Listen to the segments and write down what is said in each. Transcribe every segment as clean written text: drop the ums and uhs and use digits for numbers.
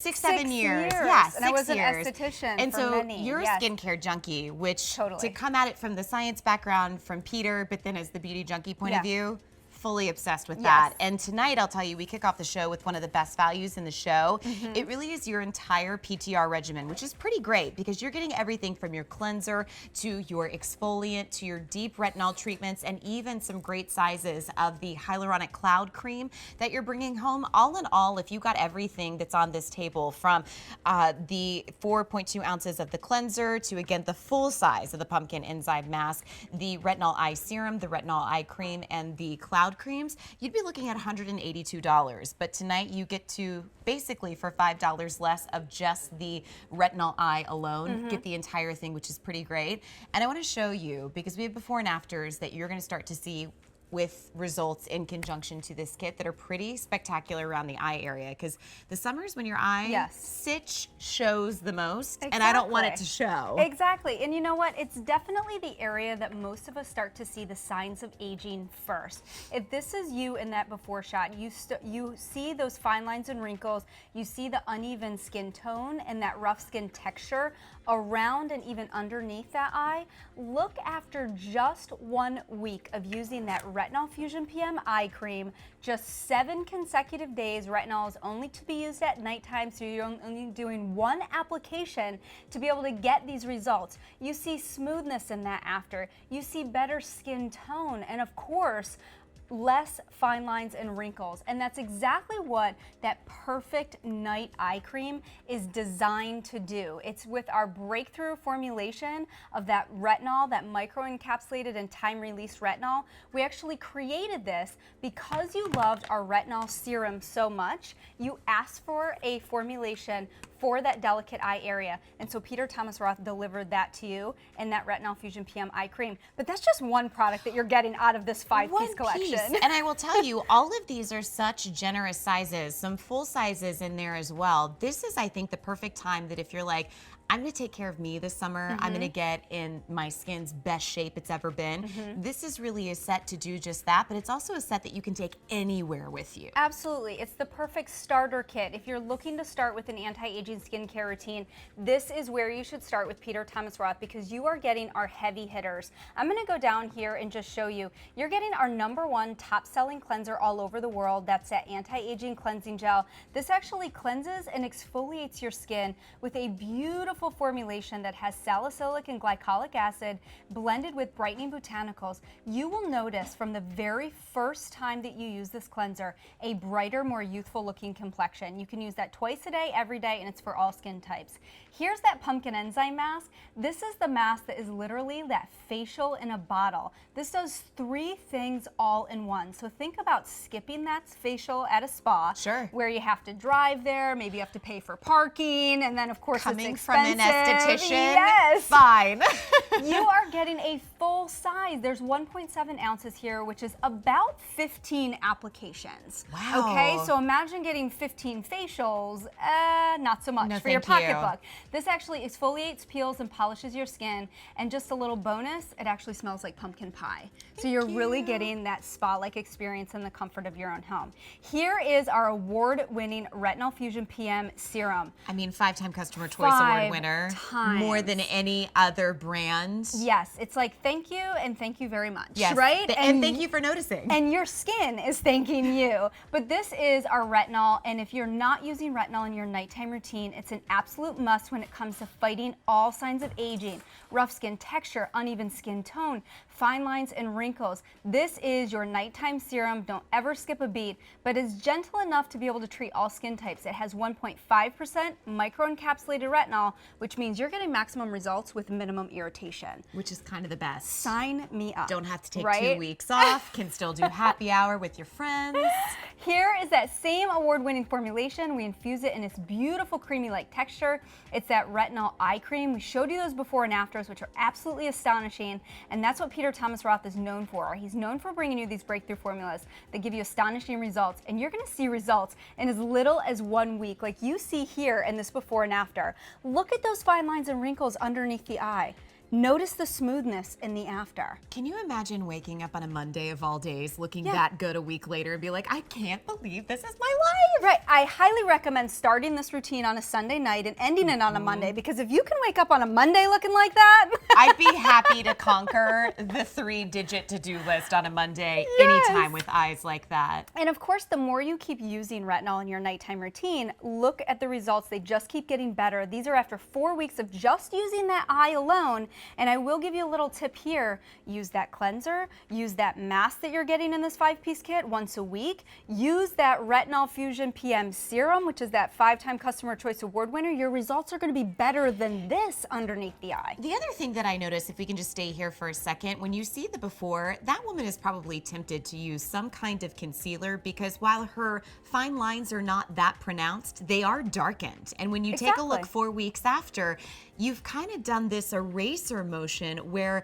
Six, 7 years. Yeah, And 6 I was years. an esthetician And for so many. you're Yes. a skincare junkie, which Totally. to come at it from the science background from Peter, but then as the beauty junkie point of view, fully obsessed with that. And tonight, I'll tell you, we kick off the show with one of the best values in the show. It really is your entire PTR regimen, which is pretty great because you're getting everything from your cleanser to your exfoliant to your deep retinol treatments and even some great sizes of the hyaluronic cloud cream that you're bringing home. All in all, if you got everything that's on this table from the 4.2 ounces of the cleanser to, again, the full size of the pumpkin enzyme mask, the retinol eye serum, the retinol eye cream, and the cloud creams, you'd be looking at $182. But tonight you get to basically for $5 less of just the retinol eye alone, get the entire thing, which is pretty great. And I want to show you, because we have before and afters that you're going to start to see with results in conjunction to this kit that are pretty spectacular around the eye area, because the summer's when your eye sitch shows the most, and I don't want it to show. Exactly, and you know what? It's definitely the area that most of us start to see the signs of aging first. If this is you in that before shot, you see those fine lines and wrinkles, you see the uneven skin tone and that rough skin texture around and even underneath that eye. Look after just 1 week of using that Retinol Fusion PM eye cream, just 7 consecutive days. Retinol is only to be used at nighttime, so you're only doing 1 application to be able to get these results. You see smoothness in that after. You see better skin tone, and of course, less fine lines and wrinkles. And that's exactly what that perfect night eye cream is designed to do. It's with our breakthrough formulation of that retinol, that microencapsulated and time-released retinol. We actually created this because you loved our retinol serum so much. You asked for a formulation for that delicate eye area. And so Peter Thomas Roth delivered that to you in that Retinol Fusion PM eye cream. But that's just one product that you're getting out of this 5-piece collection. And I will tell you, all of these are such generous sizes, some full sizes in there as well. This is, I think, the perfect time that if you're like, I'm gonna take care of me this summer, I'm gonna get in my skin's best shape it's ever been. This is really a set to do just that, but it's also a set that you can take anywhere with you. Absolutely, it's the perfect starter kit. If you're looking to start with an anti-aging skincare routine, this is where you should start with Peter Thomas Roth, because you are getting our heavy hitters. I'm gonna go down here and just show you. You're getting our #1 top-selling cleanser all over the world. That's that anti-aging cleansing gel. This actually cleanses and exfoliates your skin with a beautiful formulation that has salicylic and glycolic acid blended with brightening botanicals. You will notice from the very first time that you use this cleanser a brighter, more youthful looking complexion. You can use that twice a day, every day, and it's for all skin types. Here's that pumpkin enzyme mask. This is the mask that is literally that facial in a bottle. This does 3 things all in one. So think about skipping that facial at a spa, where you have to drive there, maybe you have to pay for parking, and then of course coming it's from expensive. an esthetician, yes. fine. You are getting a full size. There's 1.7 ounces here, which is about 15 applications. Wow. Okay, so imagine getting 15 facials, not so much No, for your thank you. pocketbook. This actually exfoliates, peels, and polishes your skin. And just a little bonus, it actually smells like pumpkin pie. So you're really getting that spa-like experience in the comfort of your own home. Here is our award-winning Retinol Fusion PM serum. I mean, 5-time Customer Choice Award winner. More than any other brand. Yes, it's like thank you and thank you very much, yes. right? And thank you for noticing. And your skin is thanking you. But this is our retinol, and if you're not using retinol in your nighttime routine, it's an absolute must when it comes to fighting all signs of aging, rough skin texture, uneven skin tone, fine lines and wrinkles. This is your nighttime serum. Don't ever skip a beat, but it's gentle enough to be able to treat all skin types. It has 1.5% microencapsulated retinol, which means you're getting maximum results with minimum irritation. Which is kind of the best. Sign me up. Don't have to take 2 weeks off, can still do happy hour with your friends. Here is that same award-winning formulation. We infuse it in this beautiful creamy-like texture. It's that retinol eye cream. We showed you those before and afters, which are absolutely astonishing, and that's what Peter Thomas Roth is known for. He's known for bringing you these breakthrough formulas that give you astonishing results, and you're gonna see results in as little as 1 week, like you see here in this before and after. Look at those fine lines and wrinkles underneath the eye. Notice the smoothness in the after. Can you imagine waking up on a Monday of all days, looking that good a week later and be like, I can't believe this is my life? Right, I highly recommend starting this routine on a Sunday night and ending it on a Monday, because if you can wake up on a Monday looking like that. I'd be happy to conquer the 3-digit to-do list on a Monday anytime with eyes like that. And of course, the more you keep using retinol in your nighttime routine, look at the results. They just keep getting better. These are after 4 weeks of just using that eye alone. And I will give you a little tip here. Use that cleanser, use that mask that you're getting in this 5-piece kit once a week. Use that Retinol Fusion PM serum, which is that 5-time Customer Choice Award winner. Your results are going to be better than this underneath the eye. The other thing that I noticed, if we can just stay here for a second, when you see the before, that woman is probably tempted to use some kind of concealer, because while her fine lines are not that pronounced, they are darkened. And when you take a look 4 weeks after, you've kind of done this eraser motion where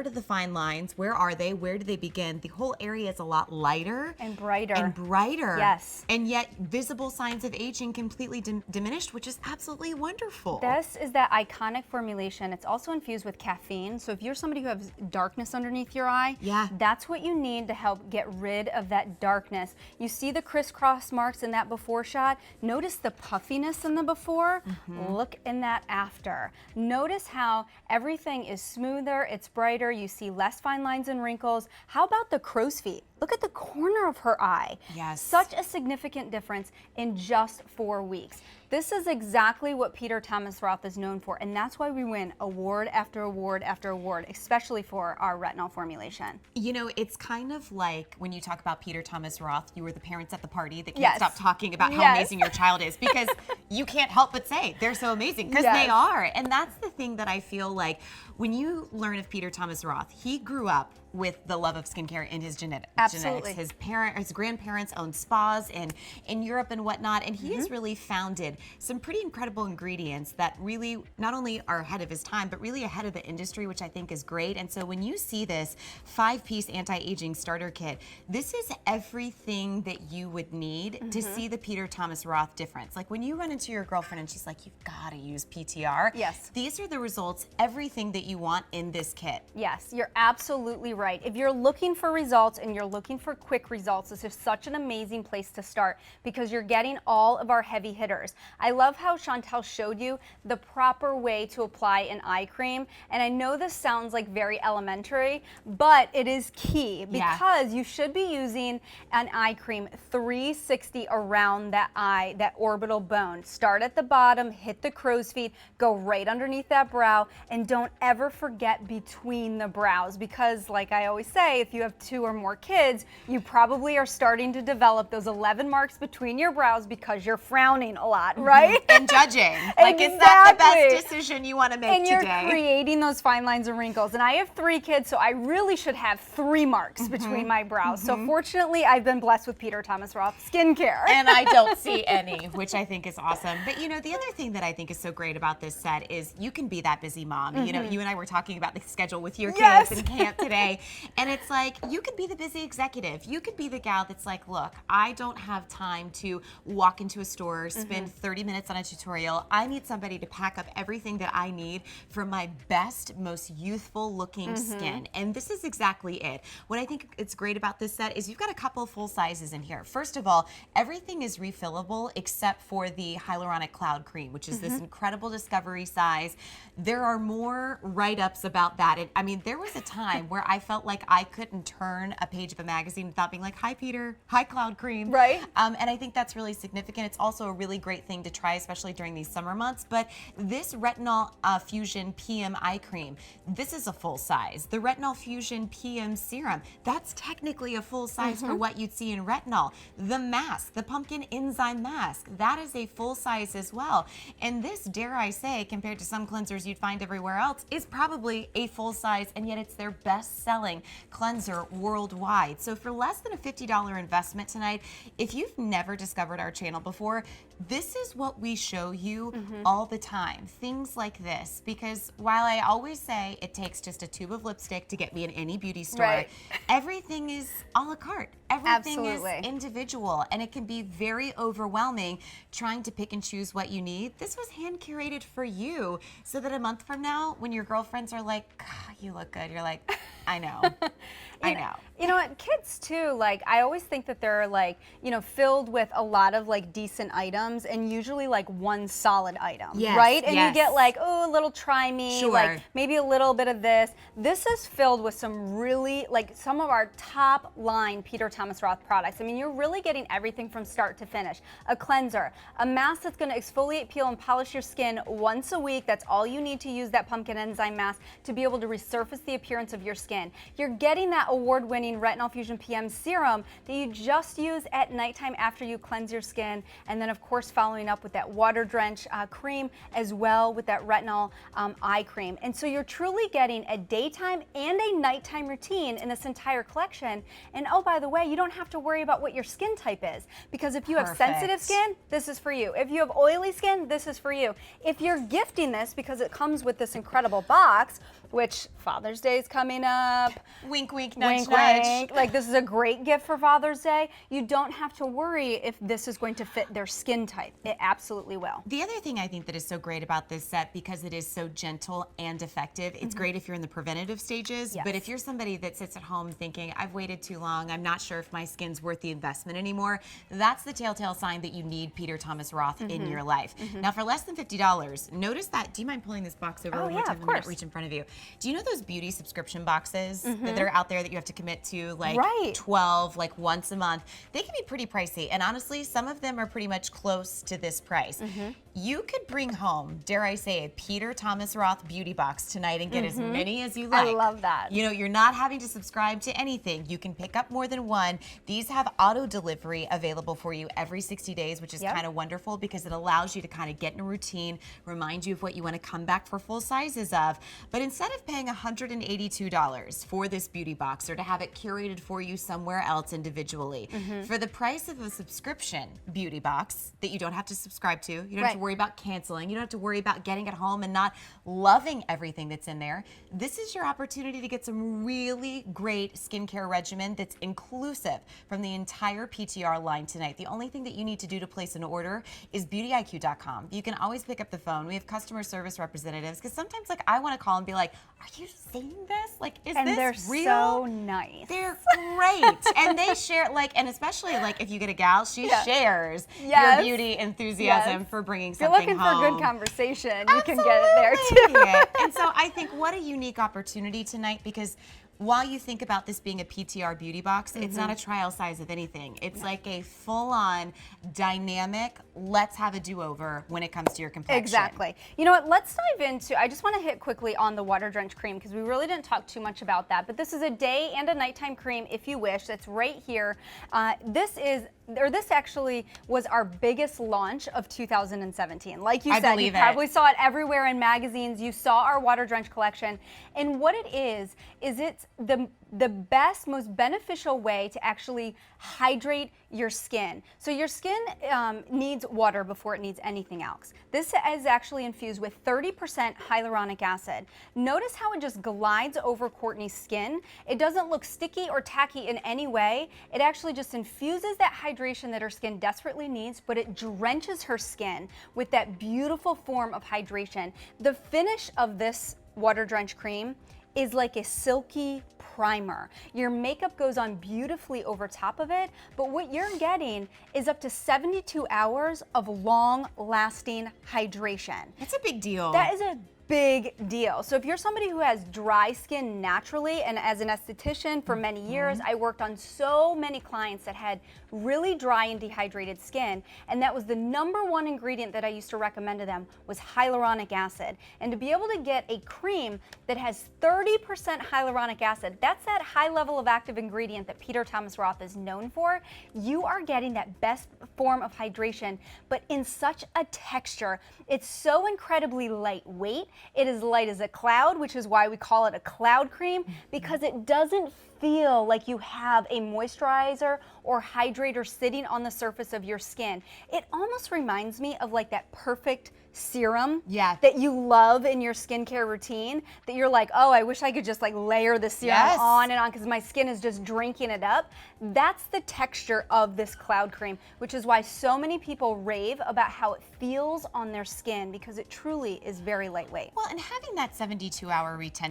do the fine lines, where are they, where do they begin? The whole area is a lot lighter. And brighter. And brighter. Yes. And yet visible signs of aging completely diminished, which is absolutely wonderful. This is that iconic formulation. It's also infused with caffeine. So if you're somebody who has darkness underneath your eye, that's what you need to help get rid of that darkness. You see the crisscross marks in that before shot. Notice the puffiness in the before. Look in that after. Notice how everything is smoother, it's brighter, you see less fine lines and wrinkles. How about the crow's feet? Look at the corner of her eye. Yes. Such a significant difference in just 4 weeks. This is exactly what Peter Thomas Roth is known for, and that's why we win award after award after award, especially for our retinol formulation. You know, it's kind of like when you talk about Peter Thomas Roth, you were the parents at the party that can't stop talking about how amazing your child is, because you can't help but say they're so amazing, because they are. And that's the thing that I feel like when you learn of Peter Thomas Roth, he grew up with the love of skincare in his genetics. His grandparents owned spas in Europe and whatnot, and he has really founded some pretty incredible ingredients that really not only are ahead of his time, but really ahead of the industry, which I think is great. And so when you see this 5-piece anti-aging starter kit, this is everything that you would need to see the Peter Thomas Roth difference. Like when you run into your girlfriend and she's like, you've got to use PTR. Yes. These are the results, everything that you want in this kit. Yes, you're absolutely right. If you're looking for results and you're looking for quick results, this is such an amazing place to start, because you're getting all of our heavy hitters. I love how Chantel showed you the proper way to apply an eye cream. And I know this sounds like very elementary, but it is key, because you should be using an eye cream 360 around that eye, that orbital bone. Start at the bottom, hit the crow's feet, go right underneath that brow, and don't ever forget between the brows, because like I always say, if you have 2 or more kids, you probably are starting to develop those 11 marks between your brows because you're frowning a lot, right? And judging. Like, is that the best decision you want to make today? And you're creating those fine lines and wrinkles. And I have 3 kids, so I really should have 3 marks between my brows. So fortunately, I've been blessed with Peter Thomas Roth skincare. And I don't see any, which I think is awesome. But you know, the other thing that I think is so great about this set is you can be that busy mom. You know, you and I were talking about the schedule with your kids in camp today. And it's like, you could be the busy executive. You could be the gal that's like, look, I don't have time to walk into a store, spend 30 minutes on a tutorial. I need somebody to pack up everything that I need for my best, most youthful looking skin. And this is exactly it. What I think it's great about this set is you've got a couple of full sizes in here. First of all, everything is refillable except for the hyaluronic cloud cream, which is this incredible discovery size. There are more write-ups about that. I mean, there was a time where I felt like I couldn't turn a page of a magazine without being like, hi, Peter, hi, cloud cream. Right. And I think that's really significant. It's also a really great thing to try, especially during these summer months. But this Retinol Fusion PM eye cream, this is a full size. The Retinol Fusion PM serum, that's technically a full size for what you'd see in retinol. The mask, the pumpkin enzyme mask, that is a full size as well. And this, dare I say, compared to some cleansers you'd find everywhere else, is probably a full size, and yet it's their best-selling cleanser worldwide. So for less than a $50 investment tonight, if you've never discovered our channel before, this is what we show you all the time, things like this, because while I always say it takes just a tube of lipstick to get me in any beauty store, Right. everything is a la carte. Everything Absolutely. is individual, and it can be very overwhelming trying to pick and choose what you need. This was hand curated for you, so that a month from now, when your girlfriends are like, "God, you look good," you're like, I know. I know. You know what, kids too, like I always think that they're like, you know, filled with a lot of like decent items and usually like one solid item, Yes, right? And you yes. get like, oh, a little try me, Sure. like maybe a little bit of this. This is filled with some really, like some of our top line Peter Thomas Roth products. I mean, you're really getting everything from start to finish. A cleanser, a mask that's gonna exfoliate, peel, and polish your skin once a week. That's all you need to use that pumpkin enzyme mask to be able to resurface the appearance of your skin. You're getting that award-winning Retinol Fusion PM serum that you just use at nighttime after you cleanse your skin, and then of course following up with that water drench cream as well with that retinol eye cream. And so you're truly getting a daytime and a nighttime routine in this entire collection. And oh, by the way, you don't have to worry about what your skin type is, because if you have sensitive Perfect. skin, this is for you. If you have oily skin, this is for you. If you're gifting this, because it comes with this incredible box, which Father's Day is coming up. Wink, wink, nudge, Wink, nudge. wink. Like this is a great gift for Father's Day. You don't have to worry if this is going to fit their skin type. It absolutely will. The other thing I think that is so great about this set, because it is so gentle and effective, it's great if you're in the preventative stages, Yes. but if you're somebody that sits at home thinking, I've waited too long, I'm not sure if my skin's worth the investment anymore, that's the telltale sign that you need Peter Thomas Roth in your life. Now, for less than $50, notice that, do you mind pulling this box over Oh, one more yeah, time? of I'm gonna course. reach in front of you. Do you know those beauty subscription boxes that are out there that you have to commit to like Right. 12, like once a month? They can be pretty pricey, and honestly, some of them are pretty much close to this price. You could bring home, dare I say, a Peter Thomas Roth beauty box tonight and get as many as you like. I love that. You know, you're not having to subscribe to anything. You can pick up more than one. These have auto delivery available for you every 60 days, which is Yep. kind of wonderful because it allows you to kind of get in a routine, remind you of what you want to come back for full sizes of. But instead of paying $182 for this beauty box or to have it curated for you somewhere else individually, for the price of a subscription beauty box that you don't have to subscribe to, you don't have to Right. worry about canceling, you don't have to worry about getting it home and not loving everything that's in there. This is your opportunity to get some really great skincare regimen that's inclusive from the entire PTR line tonight. The only thing that you need to do to place an order is beautyiq.com. You can always pick up the phone. We have customer service representatives, because sometimes like I want to call and be like, are you seeing this? Like, is And this they're real? so nice. They're great. And they share, like, and especially like if you get a gal, she Yeah. shares Yes. your beauty enthusiasm Yes. for bringing If you're something looking home. for a good conversation, you can get it there too. Absolutely. And so I think what a unique opportunity tonight, because while you think about this being a PTR beauty box, it's not a trial size of anything. It's like a full-on dynamic, let's have a do-over when it comes to your complexion. Exactly. You know what, let's dive into, I just want to hit quickly on the water drench cream because we really didn't talk too much about that, but this is a day and a nighttime cream if you wish. That's right here. This actually was our biggest launch of 2017. Like you I said, you believe it. probably saw it everywhere in magazines. You saw our water drench collection. And what it is it's the best, most beneficial way to actually hydrate your skin. So your skin needs water before it needs anything else. This is actually infused with 30% hyaluronic acid. Notice how it just glides over Courtney's skin. It doesn't look sticky or tacky in any way. It actually just infuses that hydration that her skin desperately needs, but it drenches her skin with that beautiful form of hydration. The finish of this water drench cream is like a silky primer. Your makeup goes on beautifully over top of it, but what you're getting is up to 72 hours of long-lasting hydration. It's a big deal. That is a big deal. So if you're somebody who has dry skin naturally, and as an esthetician for many years, I worked on so many clients that had really dry and dehydrated skin, and that was the #1 ingredient that I used to recommend to them was hyaluronic acid. And to be able to get a cream that has 30% hyaluronic acid, that's that high level of active ingredient that Peter Thomas Roth is known for, you are getting that best form of hydration, but in such a texture. It's so incredibly lightweight. It is light as a cloud, which is why we call it a cloud cream, because it doesn't feel like you have a moisturizer or hydrator sitting on the surface of your skin. It almost reminds me of like that perfect serum that you love in your skincare routine, that you're like, oh, I wish I could just like layer the serum on and on because my skin is just drinking it up. That's the texture of this cloud cream, which is why so many people rave about how it feels on their skin, because it truly is very lightweight. Well, and having that 72-hour retention